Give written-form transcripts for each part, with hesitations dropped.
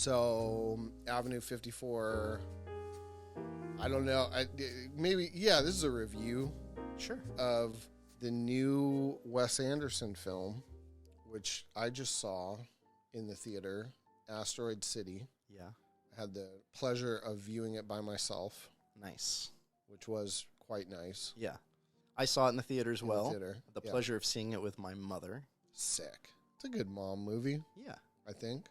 So Avenue 54, I don't know. This is a review of the new Wes Anderson film, which I just saw in the theater, Asteroid City. Yeah. I had the pleasure of viewing it by myself. Nice. Which was quite nice. Yeah. I saw it in the theater as well. The yeah. pleasure of seeing it with my mother. Sick. It's a good mom movie. Yeah. I think.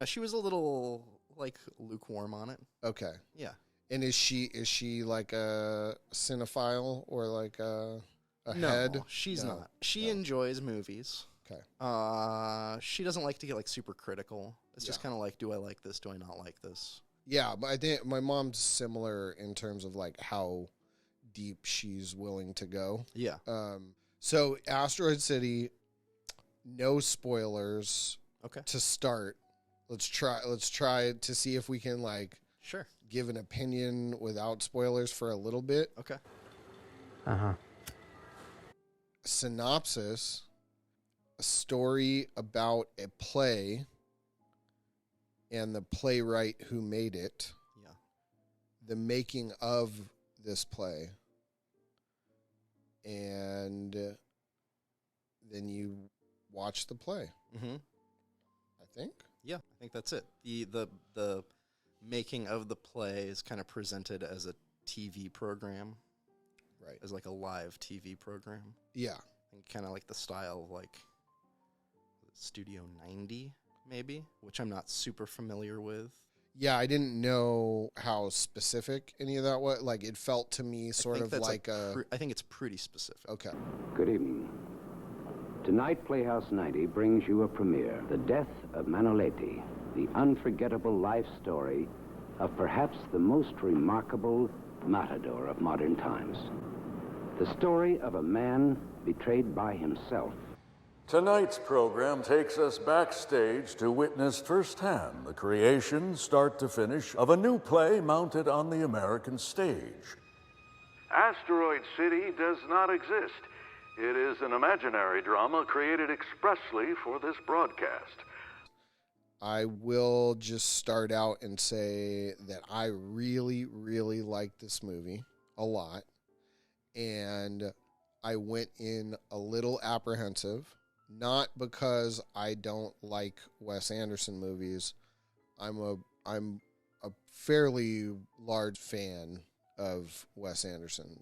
She was a little, lukewarm on it. Okay. Yeah. And is she like a cinephile or like a no, head? She's not. She enjoys movies. Okay. She doesn't like to get super critical. It's just kind of like, do I like this? Do I not like this? Yeah, but I think my mom's similar in terms of how deep she's willing to go. Yeah. So Asteroid City, no spoilers. Okay. To start, let's try to see if we can sure give an opinion without spoilers for a little bit. Okay. Synopsis: a story about a play and the playwright who made it. Yeah. The making of this play. And then you watch the play. Mm-hmm. I think. Yeah, I think that's it. The making of the play is kind of presented as a TV program. Right. As a live TV program. Yeah. And kind of the style of Studio 90, maybe, which I'm not super familiar with. Yeah, I didn't know how specific any of that was. It felt to me sort of like I think it's pretty specific. Okay. Good evening. Tonight, Playhouse 90 brings you a premiere, The Death of Manolete, the unforgettable life story of perhaps the most remarkable matador of modern times. The story of a man betrayed by himself. Tonight's program takes us backstage to witness firsthand the creation, start to finish, of a new play mounted on the American stage. Asteroid City does not exist. It is an imaginary drama created expressly for this broadcast. I will just start out and say that I really, really like this movie a lot. And I went in a little apprehensive. Not because I don't like Wes Anderson movies. I'm a fairly large fan of Wes Anderson's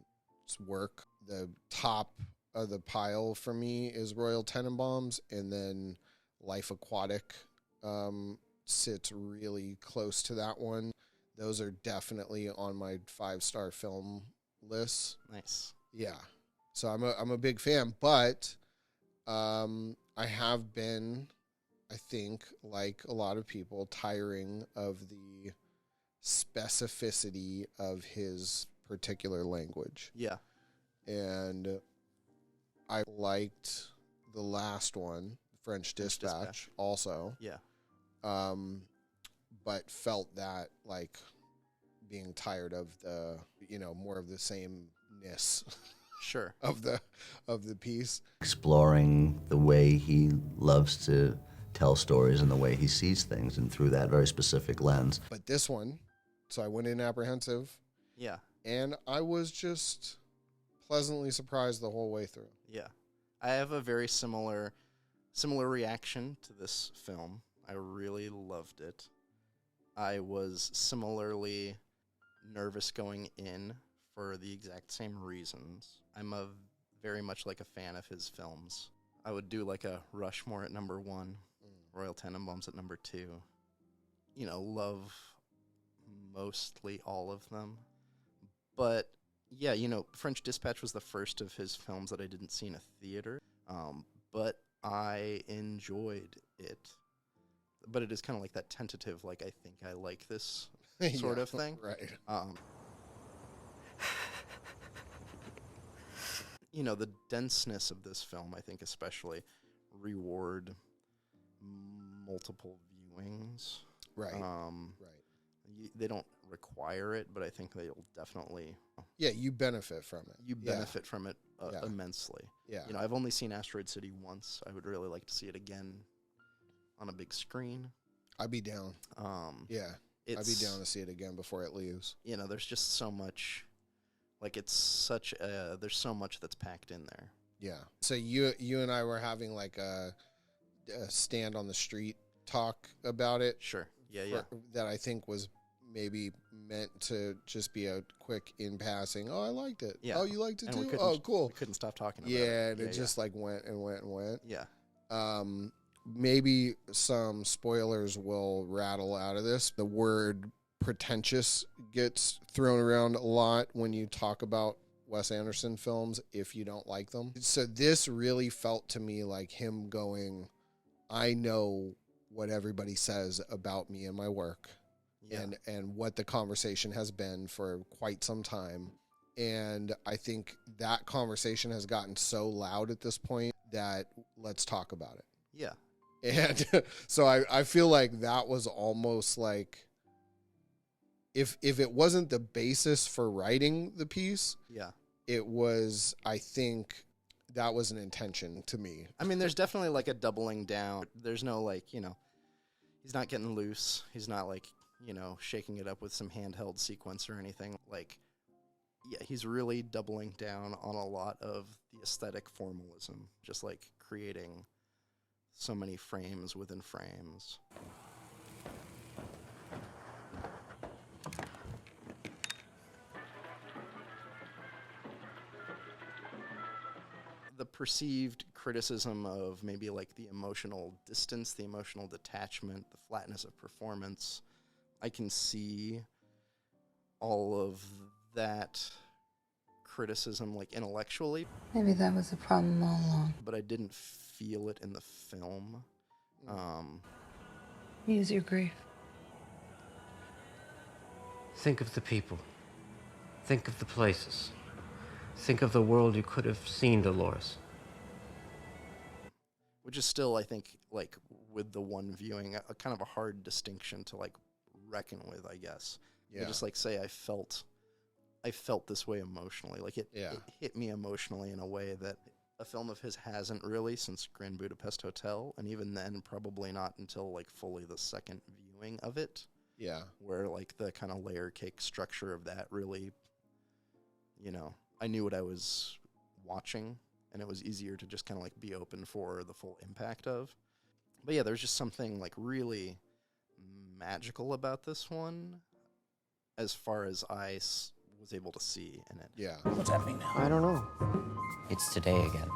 work. The top of the pile for me is Royal Tenenbaums, and then Life Aquatic sits really close to that one. Those are definitely on my 5-star film list. Nice. Yeah. So I'm a big fan, but I have been, I think, like a lot of people, tiring of the specificity of his particular language. Yeah. And I liked the last one, French Dispatch, also. Yeah. But felt that being tired of the, more of the sameness. Sure. Of the piece. Exploring the way he loves to tell stories and the way he sees things, and through that very specific lens. But this one, so I went in apprehensive. Yeah. And I was just pleasantly surprised the whole way through. Yeah. I have a very similar reaction to this film. I really loved it. I was similarly nervous going in for the exact same reasons. I'm very much a fan of his films. I would do a Rushmore at number 1, Royal Tenenbaums at number 2. Love mostly all of them. But yeah, French Dispatch was the first of his films that I didn't see in a theater. But I enjoyed it. But it is kind of that tentative, I think I like this sort of thing. Right. The denseness of this film, I think especially, reward multiple viewings. Right. Right. They don't require it, but I think they'll definitely... Yeah, you benefit from it. You benefit from it immensely. Yeah. I've only seen Asteroid City once. I would really like to see it again on a big screen. I'd be down. Yeah. I'd be down to see it again before it leaves. You know, there's just so much, like it's such there's so much that's packed in there. Yeah. So you and I were having like a stand on the street talk about it. Sure. Yeah. That I think was maybe meant to just be a quick in passing. Oh, I liked it. Yeah. Oh, you liked it And too? Oh, cool. We couldn't stop talking about it. Yeah, and it just like went and went and went. Yeah. Maybe some spoilers will rattle out of this. The word pretentious gets thrown around a lot when you talk about Wes Anderson films if you don't like them. So this really felt to me like him going, I know what everybody says about me and my work, and what the conversation has been for quite some time. And I think that conversation has gotten so loud at this point that let's talk about it. Yeah. And so I feel like that was almost like, if it wasn't the basis for writing the piece, it was, I think that was an intention to me. I mean, there's definitely like a doubling down. There's no like, you know, he's not getting loose. He's not like, you know, shaking it up with some handheld sequence or anything. Like, yeah, he's really doubling down on a lot of the aesthetic formalism, just like creating so many frames within frames. The perceived criticism of maybe like the emotional distance, the emotional detachment, the flatness of performance, I can see all of that criticism like intellectually. Maybe that was a problem all along. But I didn't feel it in the film. Use your grief. Think of the people. Think of the places. Think of the world you could have seen, Dolores. Which is still, I think, like, with the one viewing, a kind of a hard distinction to, like, reckon with, I guess. Yeah. Just, like, say I felt this way emotionally. Like, it hit me emotionally in a way that a film of his hasn't really since Grand Budapest Hotel, and even then, probably not until, like, fully the second viewing of it. Yeah. Where, like, the kind of layer cake structure of that really, you know, I knew what I was watching, and it was easier to just kind of, like, be open for the full impact of. But, yeah, there's just something, like, really magical about this one as far as I was able to see in it. Yeah. What's happening now? I don't know. It's today again.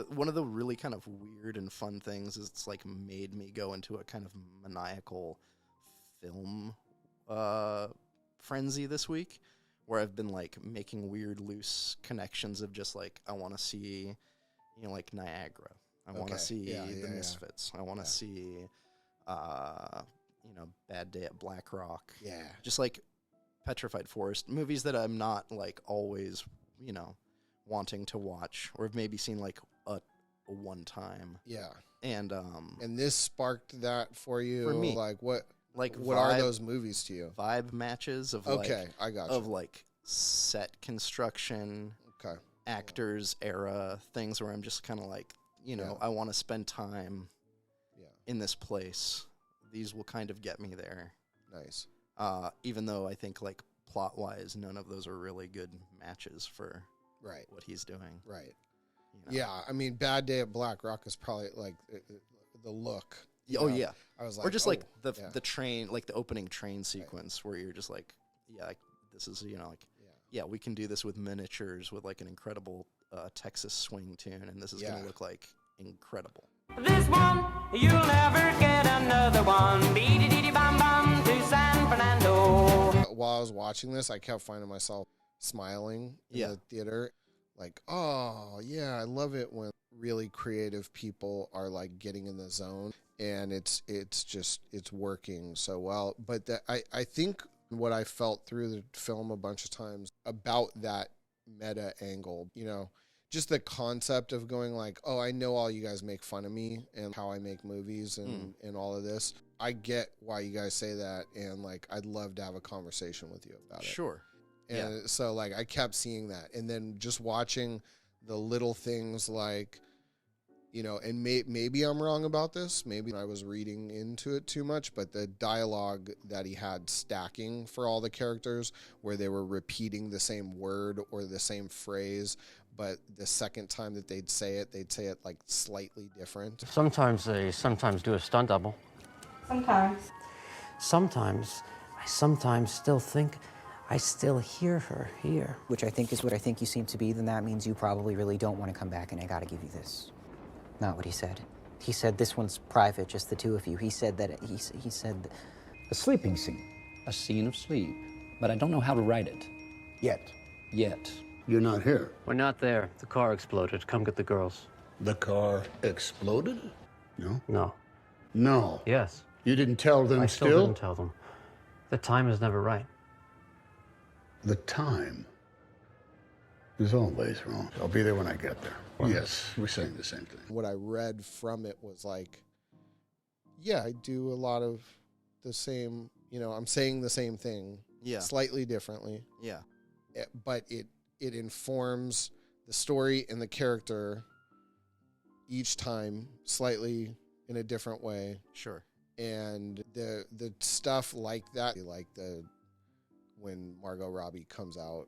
One of the really kind of weird and fun things is it's like made me go into a kind of maniacal film frenzy this week, where I've been like making weird loose connections of just like, I want to see, you know, like Niagara. I want to see The Misfits. I want to see, you know, Bad Day at Black Rock. Yeah. Just like Petrified Forest, movies that I'm not like always, you know, wanting to watch, or have maybe seen like a one time. Yeah. And this sparked that for you? For me. Like what what are those movies to you? Vibe matches of I got you. Of like set construction, actors era things where I'm just kind of like, you know, I want to spend time in this place. These will kind of get me there. Nice. Even though I think like plot wise, none of those are really good matches for what he's doing. Right. You know? Yeah. I mean, Bad Day at Black Rock is probably like the look. Oh know? Yeah. I was like, or just like the train, like the opening train sequence where you're just like, this is, you know, like, we can do this with miniatures with like an incredible Texas swing tune, and this is going to look like incredible. This one, you'll never get another one. Bam to San Fernando. While I was watching this, I kept finding myself smiling in the theater. Like, oh, yeah, I love it when really creative people are like getting in the zone, and it's working so well. But I think what I felt through the film a bunch of times about that meta angle, you know, just the concept of going like, oh, I know all you guys make fun of me and how I make movies and all of this. I get why you guys say that, and like I'd love to have a conversation with you about it. Sure. And so like I kept seeing that, and then just watching the little things like, you know, and maybe I'm wrong about this. Maybe I was reading into it too much, but the dialogue that he had stacking for all the characters, where they were repeating the same word or the same phrase, but the second time that they'd say it like slightly different. Sometimes they do a stunt double. Sometimes. I sometimes still think I still hear her here. Which I think is what I think you seem to be, then that means you probably really don't want to come back, and I gotta give you this. Not what he said. He said this one's private, just the two of you. He said that, he said... A sleeping scene. A scene of sleep. But I don't know how to write it. Yet. You're not here. We're not there. The car exploded. Come get the girls. The car exploded? No? No. No. Yes. You didn't tell them I still didn't tell them. The time is never right. The time is always wrong. I'll be there when I get there. What? Yes, we're saying the same thing. What I read from it was like, yeah, I do a lot of the same, you know, I'm saying the same thing slightly differently. Yeah. But it informs the story and the character each time slightly in a different way. Sure. And the stuff like that, like when Margot Robbie comes out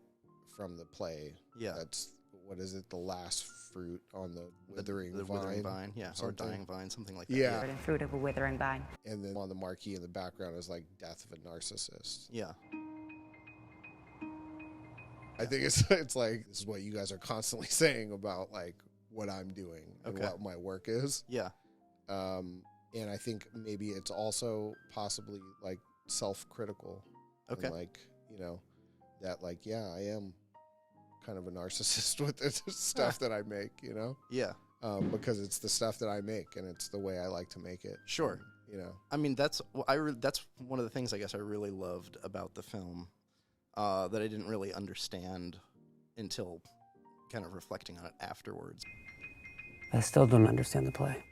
from the play. Yeah. That's, what is it? The last fruit on the withering vine. Withering vine, yeah. Something. Or dying vine, something like that. Yeah. Fruit of a withering vine. And then on the marquee in the background is like death of a narcissist. Yeah. I think it's like, this is what you guys are constantly saying about like what I'm doing and what my work is. Yeah. And I think maybe it's also possibly like self-critical. Okay. And like, you know, that like, yeah, I am kind of a narcissist with the stuff that I make, you know? Yeah. Because it's the stuff that I make and it's the way I like to make it. Sure. You know? I mean, that's one of the things I guess I really loved about the film that I didn't really understand until kind of reflecting on it afterwards. I still don't understand the play.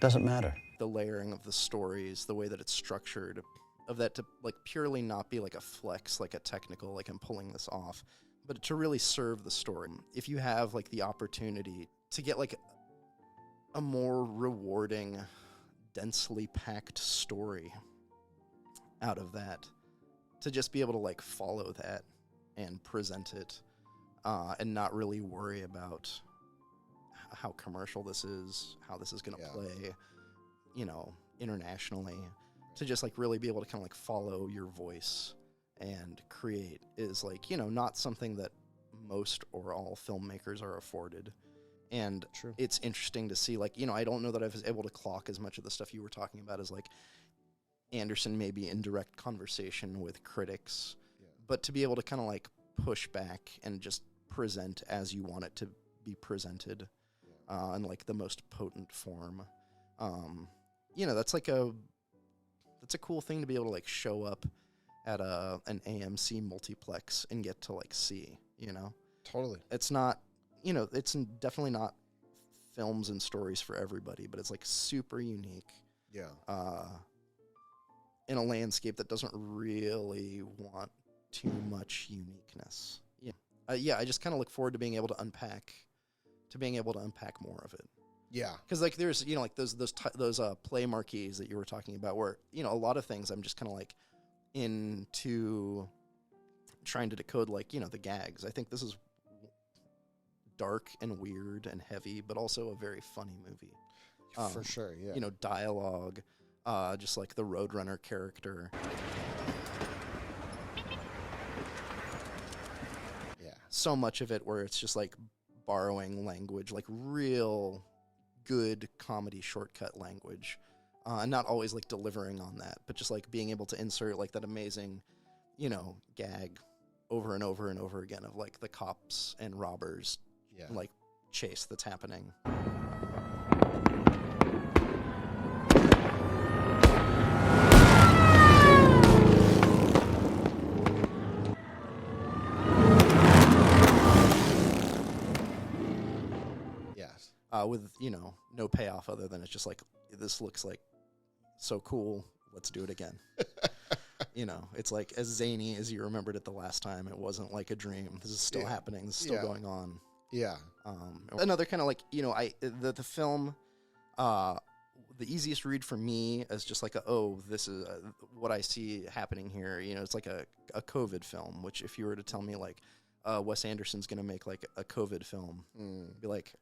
Doesn't matter. The layering of the stories, the way that it's structured, of that to like purely not be like a flex, like a technical, like I'm pulling this off, but to really serve the story. If you have like the opportunity to get like a more rewarding, densely packed story out of that, to just be able to like follow that and present it, and not really worry about how commercial this is, how this is going to play, you know, internationally, to just like really be able to kind of like follow your voice and create is like, you know, not something that most or all filmmakers are afforded. And it's interesting to see, like, you know, I don't know that I was able to clock as much of the stuff you were talking about as like Anderson maybe in direct conversation with critics, but to be able to kind of like push back and just present as you want it to be presented in like the most potent form. You know, that's a cool thing to be able to like show up at an AMC multiplex and get to like see, you know? Totally. It's not, you know, it's definitely not films and stories for everybody, but it's like super unique. Yeah. In a landscape that doesn't really want too much uniqueness. Yeah. I just kind of look forward to being able to unpack more of it. Yeah. Because like there's, you know, like those play marquees that you were talking about where, you know, a lot of things I'm just kind of like into trying to decode, like, you know, the gags. I think this is dark and weird and heavy, but also a very funny movie. For sure, yeah. You know, dialogue, just like the Roadrunner character. Yeah. So much of it where it's just like borrowing language, like real good comedy shortcut language, and not always like delivering on that, but just like being able to insert like that amazing, you know, gag over and over and over again of like the cops and robbers like chase that's happening. With, you know, no payoff other than it's just like, this looks like so cool. let's do it again. You know, it's like as zany as you remembered it the last time. It wasn't like a dream. This is still happening. This is still going on. Yeah. Another kind of like, you know, the film, the easiest read for me is just like this is what I see happening here. You know, it's like a COVID film, which if you were to tell me like Wes Anderson's going to make like a COVID film, I'd be like,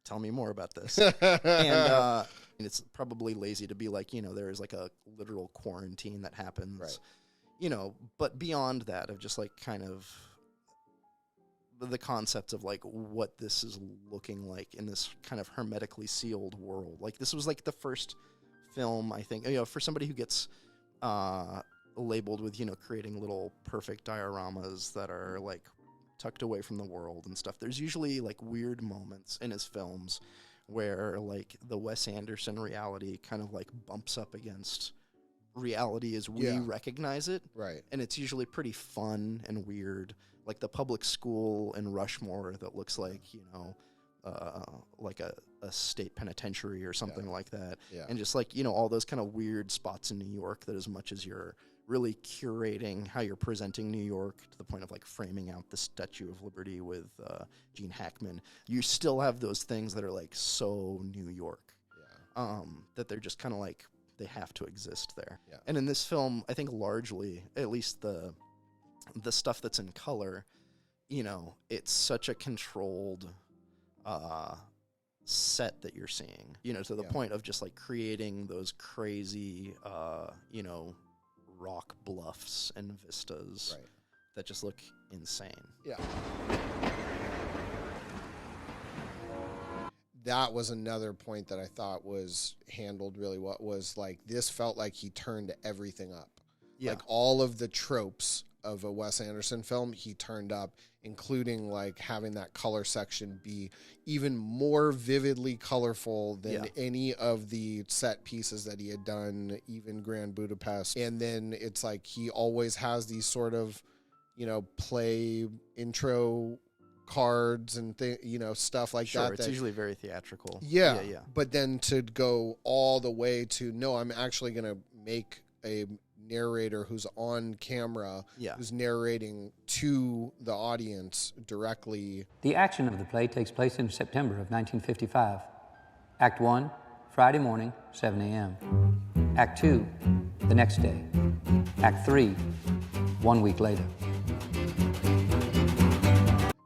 tell me more about this. And it's probably lazy to be like, you know, there is like a literal quarantine that happens, right. You know, but beyond that of just like kind of the concept of like what this is looking like in this kind of hermetically sealed world. Like this was like the first film, I think, you know, for somebody who gets labeled with, you know, creating little perfect dioramas that are like tucked away from the world and stuff. There's usually like weird moments in his films where like the Wes Anderson reality kind of like bumps up against reality as we recognize it. Right. And it's usually pretty fun and weird. Like the public school in Rushmore that looks like, you know, like a state penitentiary or something like that. Yeah. And just like, you know, all those kind of weird spots in New York that as much as you're really curating how you're presenting New York to the point of like framing out the Statue of Liberty with Gene Hackman, you still have those things that are like so New York, that they're just kind of like, they have to exist there. Yeah. And in this film, I think largely, at least the stuff that's in color, you know, it's such a controlled set that you're seeing, you know, to the point of just like creating those crazy, you know, rock bluffs and vistas that just look insane. Yeah. That was another point that I thought was handled really well, was like this felt like he turned everything up. Yeah. Like all of the tropes of a Wes Anderson film, he turned up, including like having that color section be even more vividly colorful than any of the set pieces that he had done, even Grand Budapest. And then it's like he always has these sort of, you know, play intro cards and you know, stuff like that. It's usually very theatrical. Yeah. But then to go all the way to, no, I'm actually going to make a narrator who's on camera, who's narrating to the audience directly. The action of the play takes place in September of 1955. Act 1, Friday morning, 7 a.m. Act 2, the next day. Act 3, 1 week later.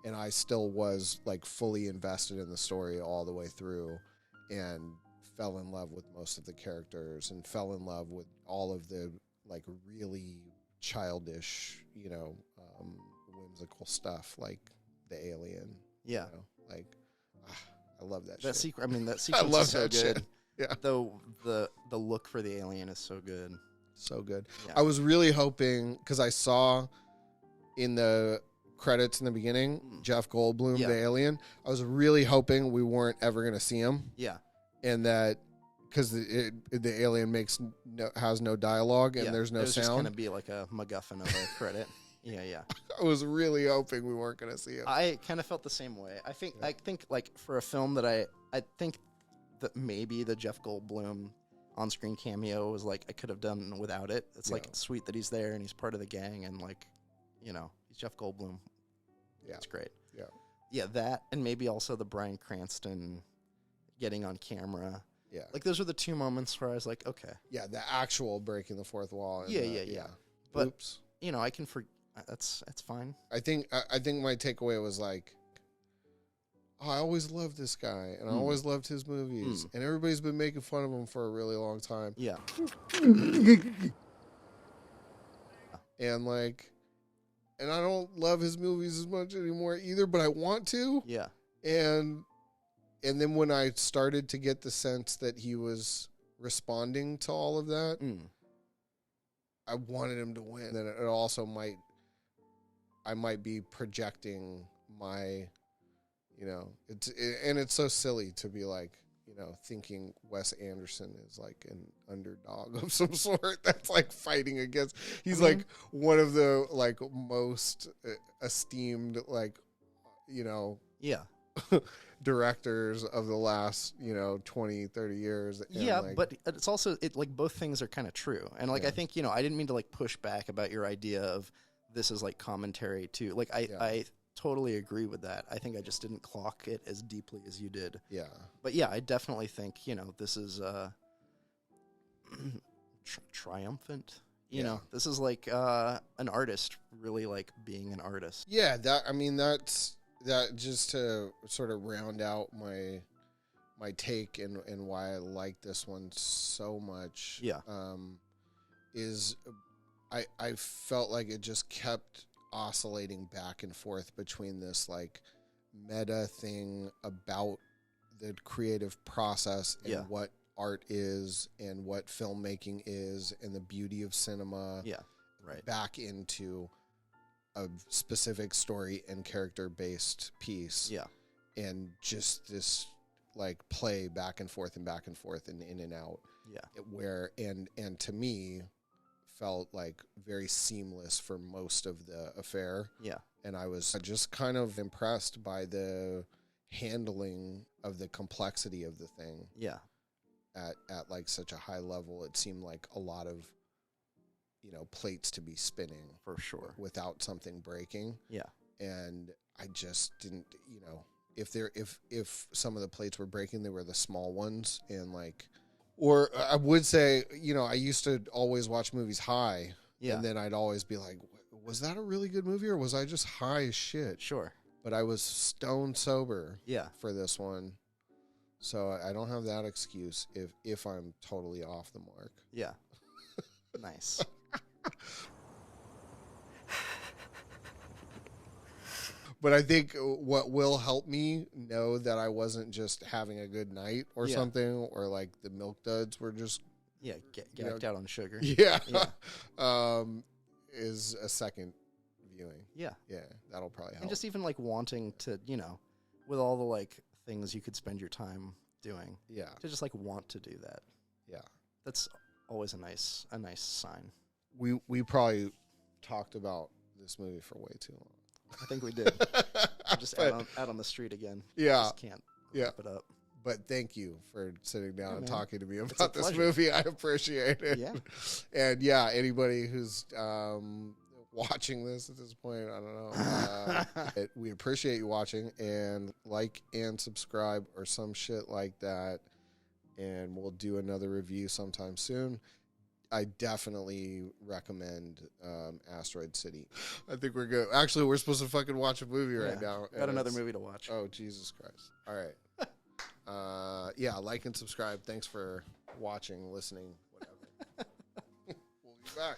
And I still was like fully invested in the story all the way through and fell in love with most of the characters and fell in love with all of the like really childish, you know, whimsical stuff like the alien. Yeah. You know? Like, I love that shit. I mean, that I sequence love is so that good. shit. Yeah. Though the look for the alien is so good. So good. Yeah. I was really hoping, because I saw in the credits in the beginning, Jeff Goldblum, the alien, I was really hoping we weren't ever going to see him. Yeah. And that, because the alien has no dialogue and there's no sound. It's just going to be like a MacGuffin of a credit. Yeah. I was really hoping we weren't going to see him. I kind of felt the same way. I think like for a film that I think that maybe the Jeff Goldblum on-screen cameo was like I could have done without it. It's like sweet that he's there and he's part of the gang and like, you know, he's Jeff Goldblum. Yeah. It's great. Yeah. Yeah, that and maybe also the Bryan Cranston getting on camera. Yeah. Like those are the two moments where I was like, okay. Yeah, the actual breaking the fourth wall. And Yeah. But oops. You know, I can that's fine. I think my takeaway was like, oh, I always loved this guy and I always loved his movies and everybody's been making fun of him for a really long time. Yeah. And like, and I don't love his movies as much anymore either, but I want to. Yeah. And then when I started to get the sense that he was responding to all of that, I wanted him to win. Then it also I might be projecting my, you know, it's so silly to be like, you know, thinking Wes Anderson is like an underdog of some sort that's like fighting against. He's like one of the like most esteemed, like, you know, directors of the last, 20, 30 years. And Yeah, but it's also like both things are kind of true. And like I think, I didn't mean to like push back about your idea of this is like commentary too. Like I totally agree with that. I think I just didn't clock it as deeply as you did. Yeah. But yeah, I definitely think, this is triumphant. You know, this is like an artist really like being an artist. Yeah, that's just to sort of round out my take and why I like this one so much. Yeah. Is I felt like it just kept oscillating back and forth between this like meta thing about the creative process and what art is and what filmmaking is and the beauty of cinema. Yeah, right. Back into a specific story and character based piece. Yeah. And just this like play back and forth and in and out. Yeah. Where and to me felt like very seamless for most of the affair. Yeah. And I was just kind of impressed by the handling of the complexity of the thing. Yeah. At like such a high level, it seemed like a lot of, plates to be spinning for sure without something breaking. Yeah. And I just didn't, if some of the plates were breaking, they were the small ones. And like, or I would say, I used to always watch movies high. Yeah. And then I'd always be like, was that a really good movie or was I just high as shit? Sure. But I was stone sober. Yeah. For this one. So I don't have that excuse if I'm totally off the mark. Yeah. Nice. But I think what will help me know that I wasn't just having a good night or something, or like the milk duds were just gacked out on sugar. Yeah. Is a second viewing. Yeah. Yeah, that'll probably help. And just even like wanting to, with all the like things you could spend your time doing. Yeah. To just like want to do that. Yeah. That's always a nice sign. We probably talked about this movie for way too long. I think we did. Just out on the street again. Yeah. Just can't wrap it up. But thank you for sitting down and talking to me It's about this movie. I appreciate it. Yeah. And yeah, anybody who's watching this at this point, I don't know. We appreciate you watching, and like and subscribe or some shit like that. And we'll do another review sometime soon. I definitely recommend Asteroid City. I think we're good. Actually, we're supposed to fucking watch a movie right now. Got another movie to watch. Oh, Jesus Christ. All right. Yeah, like and subscribe. Thanks for watching, listening, whatever. We'll be back.